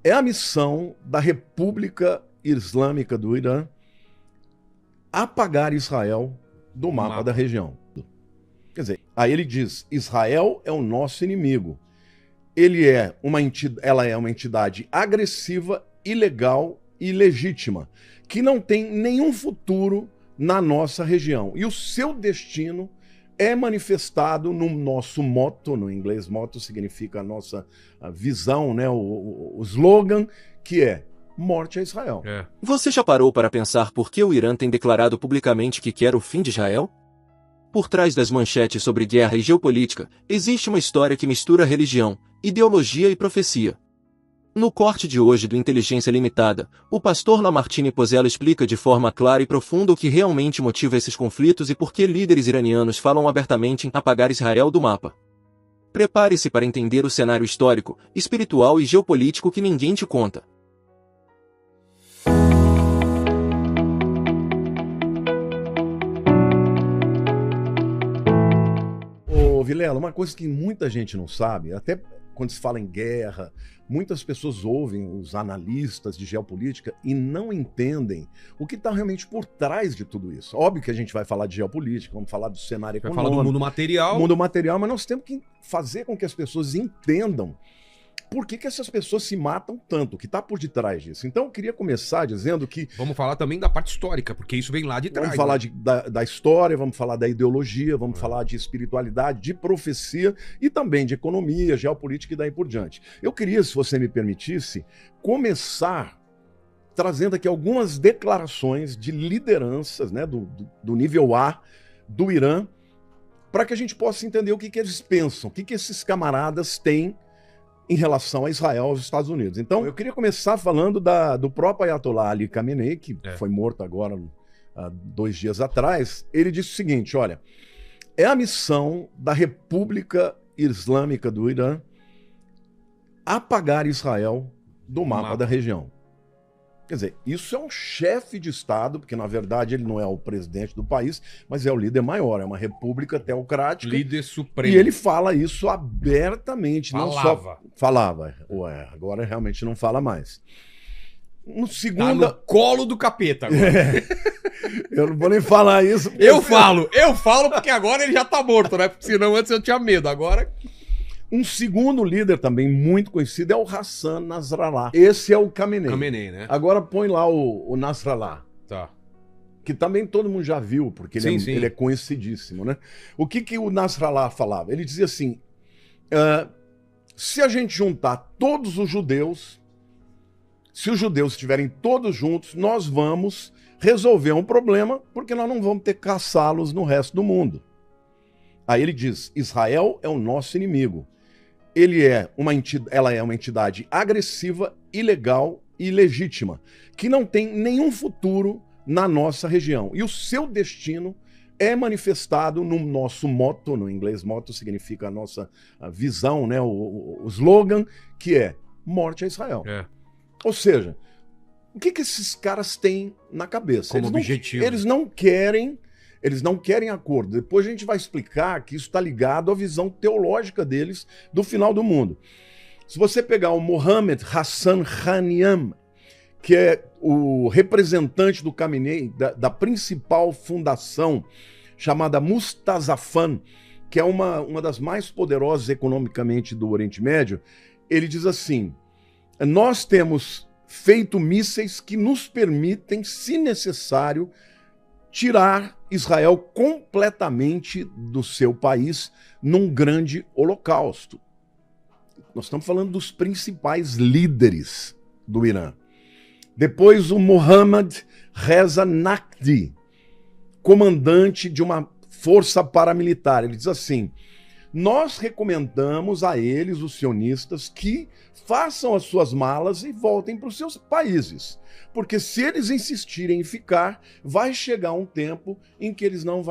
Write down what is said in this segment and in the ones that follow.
É a missão da República Islâmica do Irã apagar Israel do mapa da região. Quer dizer, aí ele diz, Israel é o nosso inimigo. Ela é uma entidade agressiva, ilegal e ilegítima, que não tem nenhum futuro na nossa região. E o seu destino é manifestado no nosso motto, no inglês motto significa a nossa visão, né? o slogan, que é morte a Israel. Você já parou para pensar por que o Irã tem declarado publicamente que quer o fim de Israel? Por trás das manchetes sobre guerra e geopolítica, existe uma história que mistura religião, ideologia e profecia. No corte de hoje do Inteligência Limitada, o pastor Lamartine Pozella explica de forma clara e profunda o que realmente motiva esses conflitos e por que líderes iranianos falam abertamente em apagar Israel do mapa. Prepare-se para entender o cenário histórico, espiritual e geopolítico que ninguém te conta. Ô Vilela, uma coisa que muita gente não sabe, até quando se fala em guerra, muitas pessoas ouvem os analistas de geopolítica e não entendem o que está realmente por trás de tudo isso. Óbvio que a gente vai falar de geopolítica, vamos falar do cenário econômico. Vai falar do mundo material. Mundo material, mas nós temos que fazer com que as pessoas entendam por que essas pessoas se matam tanto, o que está por detrás disso. Então eu queria começar dizendo que... Vamos falar também da parte histórica, porque isso vem lá de trás. Vamos falar da história, vamos falar da ideologia, vamos falar de espiritualidade, de profecia e também de economia, geopolítica e daí por diante. Eu queria, se você me permitisse, começar trazendo aqui algumas declarações de lideranças, né, do nível A do Irã, para que a gente possa entender o que eles pensam, o que esses camaradas têm em relação a Israel aos Estados Unidos. Então, eu queria começar falando do próprio Ayatollah Ali Khamenei, que foi morto agora há 2 dias atrás. Ele disse o seguinte, olha, é a missão da República Islâmica do Irã apagar Israel do mapa da região. Quer dizer, isso é um chefe de Estado, porque na verdade ele não é o presidente do país, mas é o líder maior, é uma república teocrática. Líder supremo. E ele fala isso abertamente. Falava. Não só falava. Ué, agora realmente não fala mais. No segundo... Tá no colo do capeta agora. Eu não vou nem falar isso. Eu falo porque agora ele já tá morto, né? Porque senão antes eu tinha medo, agora... Um segundo líder também muito conhecido é o Hassan Nasrallah. Esse é o Khamenei. Khamenei, né? Agora põe lá o Nasrallah. Tá. Que também todo mundo já viu, porque ele é conhecidíssimo, né? O que o Nasrallah falava? Ele dizia assim, se a gente juntar todos os judeus, se os judeus estiverem todos juntos, nós vamos resolver um problema, porque nós não vamos ter que caçá-los no resto do mundo. Aí ele diz, Israel é o nosso inimigo. Ela é uma entidade agressiva, ilegal e ilegítima, que não tem nenhum futuro na nossa região. E o seu destino é manifestado no nosso motto, no inglês motto significa a nossa visão, né? o slogan, que é morte a Israel. Ou seja, o que esses caras têm na cabeça? Como objetivo. Eles não querem acordo. Depois a gente vai explicar que isso está ligado à visão teológica deles do final do mundo. Se você pegar o Mohammed Hassan Khaniam, que é o representante do Khamenei, da principal fundação chamada Mustazafan, que é uma das mais poderosas economicamente do Oriente Médio, ele diz assim, nós temos feito mísseis que nos permitem, se necessário, tirar Israel completamente do seu país num grande holocausto. Nós estamos falando dos principais líderes do Irã. Depois o Mohammad Reza Naqvi, comandante de uma força paramilitar. Ele diz assim, nós recomendamos a eles, os sionistas, que façam as suas malas e voltem para os seus países. Porque se eles insistirem em ficar, vai chegar um tempo em que eles não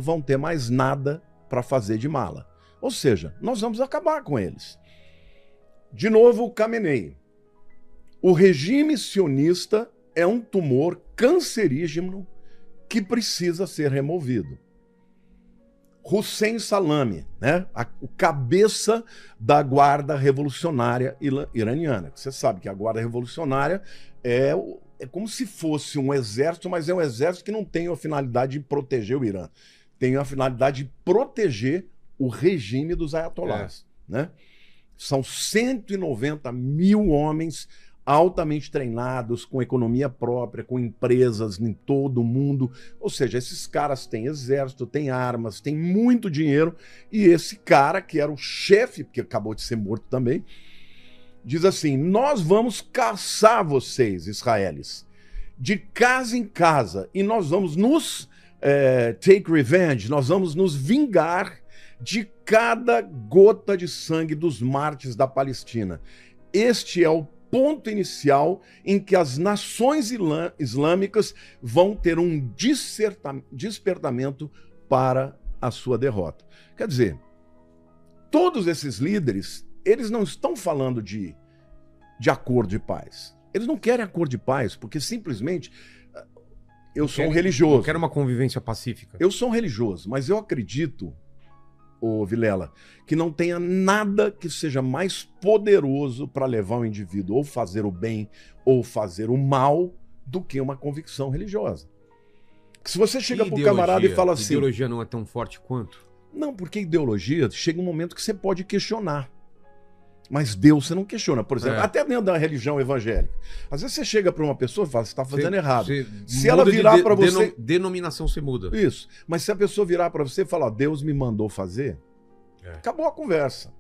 vão ter mais nada para fazer de mala. Ou seja, nós vamos acabar com eles. De novo, o Khamenei. O regime sionista é um tumor cancerígeno que precisa ser removido. Hussein Salami, né? O cabeça da guarda revolucionária iraniana. Você sabe que a guarda revolucionária é como se fosse um exército, mas é um exército que não tem a finalidade de proteger o Irã. Tem a finalidade de proteger o regime dos ayatollahs, né? São 190 mil homens altamente treinados, com economia própria, com empresas em todo o mundo. Ou seja, esses caras têm exército, têm armas, têm muito dinheiro. E esse cara, que era o chefe, que acabou de ser morto também, diz assim: nós vamos caçar vocês, israelis, de casa em casa, e nós vamos nos take revenge, nós vamos nos vingar de cada gota de sangue dos mártires da Palestina. Este é o ponto inicial em que as nações islâmicas vão ter um despertamento para a sua derrota. Quer dizer, todos esses líderes, eles não estão falando de acordo de paz. Eles não querem acordo de paz, porque simplesmente eu sou um religioso. Eu quero uma convivência pacífica. Eu sou um religioso, mas eu acredito, ô Vilela, que não tenha nada que seja mais poderoso para levar o indivíduo ou fazer o bem ou fazer o mal do que uma convicção religiosa. Se você chega para o camarada e fala assim... Ideologia não é tão forte quanto? Não, porque ideologia chega um momento que você pode questionar. Mas Deus você não questiona. Por exemplo, até dentro da religião evangélica. Às vezes você chega para uma pessoa e fala, você está fazendo errado. Se ela virar para você... Denominação você muda. Isso. Mas se a pessoa virar para você e falar, Deus me mandou fazer, acabou a conversa.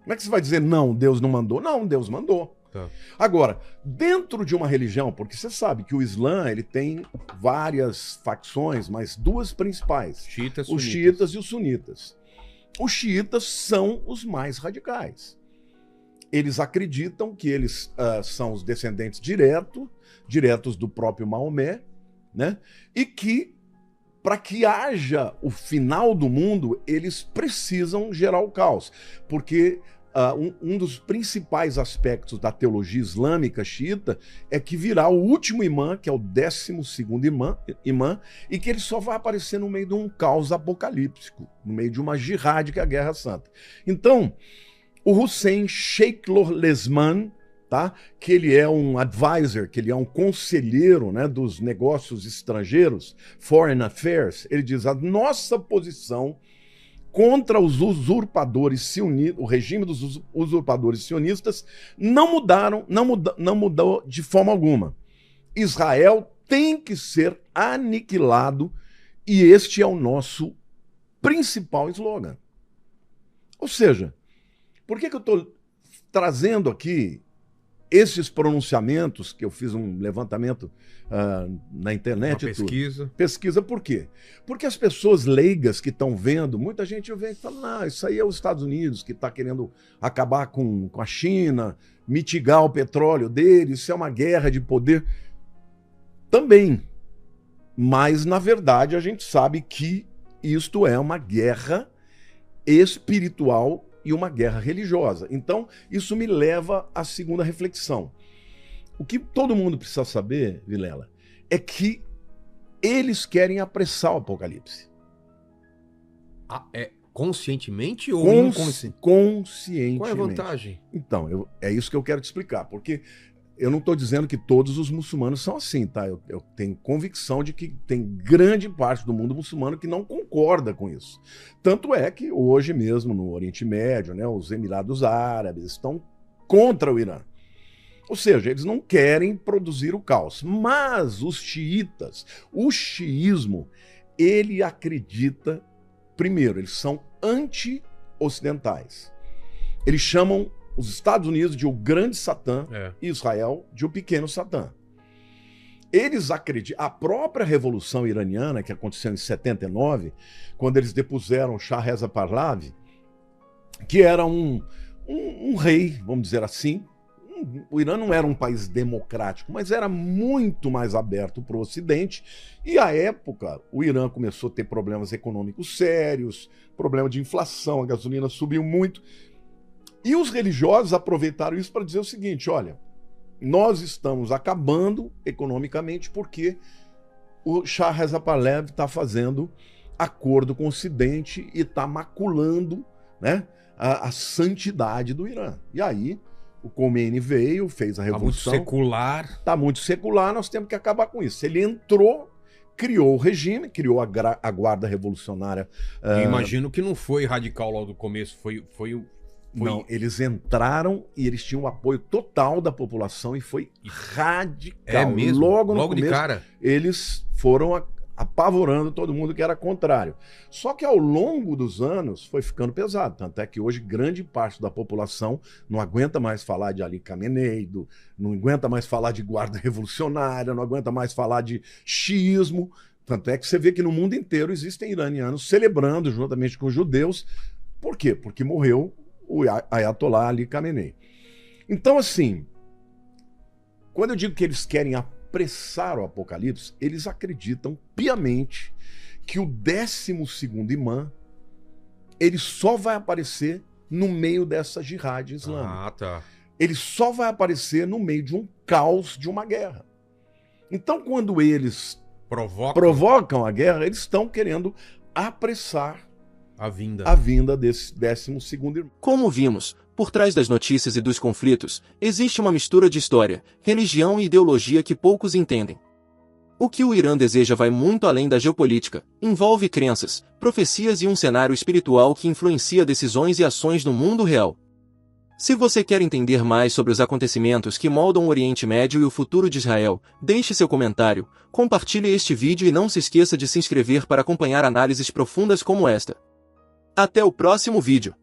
Como é que você vai dizer, não, Deus não mandou? Não, Deus mandou. Tá. Agora, dentro de uma religião, porque você sabe que o Islã ele tem várias facções, mas duas principais. Os xiitas e os sunitas. Os xiitas são os mais radicais. Eles acreditam que eles são os descendentes diretos do próprio Maomé, né? E que, para que haja o final do mundo, eles precisam gerar o caos. Porque um dos principais aspectos da teologia islâmica xiita é que virá o último imã, que é o 12º imã, e que ele só vai aparecer no meio de um caos apocalíptico, no meio de uma jihad, que é a Guerra Santa. Então, o Hussein Sheikh Lesman, tá? Que ele é um advisor, que ele é um conselheiro, né, dos negócios estrangeiros, Foreign Affairs, ele diz, a nossa posição contra os usurpadores sionistas, o regime dos usurpadores sionistas, não mudou de forma alguma. Israel tem que ser aniquilado e este é o nosso principal slogan. Ou seja, por que eu estou trazendo aqui esses pronunciamentos, que eu fiz um levantamento na internet? Uma pesquisa. Pesquisa por quê? Porque as pessoas leigas que estão vendo, muita gente vem e fala, não, isso aí é os Estados Unidos que está querendo acabar com a China, mitigar o petróleo deles, isso é uma guerra de poder. Também. Mas, na verdade, a gente sabe que isto é uma guerra espiritual e uma guerra religiosa. Então, isso me leva à segunda reflexão. O que todo mundo precisa saber, Vilela, é que eles querem apressar o apocalipse. Conscientemente ou inconscientemente? Conscientemente. Qual é a vantagem? Então, é isso que eu quero te explicar, porque eu não estou dizendo que todos os muçulmanos são assim, tá? Eu tenho convicção de que tem grande parte do mundo muçulmano que não concorda com isso. Tanto é que hoje mesmo no Oriente Médio, né, os Emirados Árabes estão contra o Irã. Ou seja, eles não querem produzir o caos. Mas os xiitas, o xiismo, ele acredita, primeiro, eles são anti-ocidentais. Eles chamam os Estados Unidos de o grande Satã e Israel de o pequeno Satã. Eles acreditam... A própria Revolução Iraniana, que aconteceu em 79, quando eles depuseram Shah Reza Pahlavi, que era um rei, vamos dizer assim. O Irã não era um país democrático, mas era muito mais aberto para o Ocidente. E, à época, o Irã começou a ter problemas econômicos sérios, problema de inflação, a gasolina subiu muito. E os religiosos aproveitaram isso para dizer o seguinte, olha, nós estamos acabando economicamente porque o Shah Reza Pahlavi está fazendo acordo com o Ocidente e está maculando, né, a santidade do Irã. E aí o Khomeini veio, fez a Tá muito revolução. secular. Está muito secular, nós temos que acabar com isso. Ele entrou, criou o regime, criou a Guarda Revolucionária. Eu imagino que não foi radical logo do começo, foi Não, eles entraram e eles tinham o apoio total da população e foi radical. É mesmo? Logo no de começo, cara. eles foram apavorando todo mundo que era contrário. Só que ao longo dos anos foi ficando pesado. Tanto é que hoje grande parte da população não aguenta mais falar de Ali Khamenei, não aguenta mais falar de guarda revolucionária, não aguenta mais falar de xiismo. Tanto é que você vê que no mundo inteiro existem iranianos celebrando juntamente com os judeus. Por quê? Porque morreu o Ayatollah Ali Khamenei. Então, assim, quando eu digo que eles querem apressar o apocalipse, eles acreditam piamente que o 12º imã ele só vai aparecer no meio dessa jihad islâmica. Ah, tá. Ele só vai aparecer no meio de um caos, de uma guerra. Então, quando eles provocam a guerra, eles estão querendo apressar a vinda desse 12º irmão. Como vimos, por trás das notícias e dos conflitos, existe uma mistura de história, religião e ideologia que poucos entendem. O que o Irã deseja vai muito além da geopolítica, envolve crenças, profecias e um cenário espiritual que influencia decisões e ações no mundo real. Se você quer entender mais sobre os acontecimentos que moldam o Oriente Médio e o futuro de Israel, deixe seu comentário, compartilhe este vídeo e não se esqueça de se inscrever para acompanhar análises profundas como esta. Até o próximo vídeo.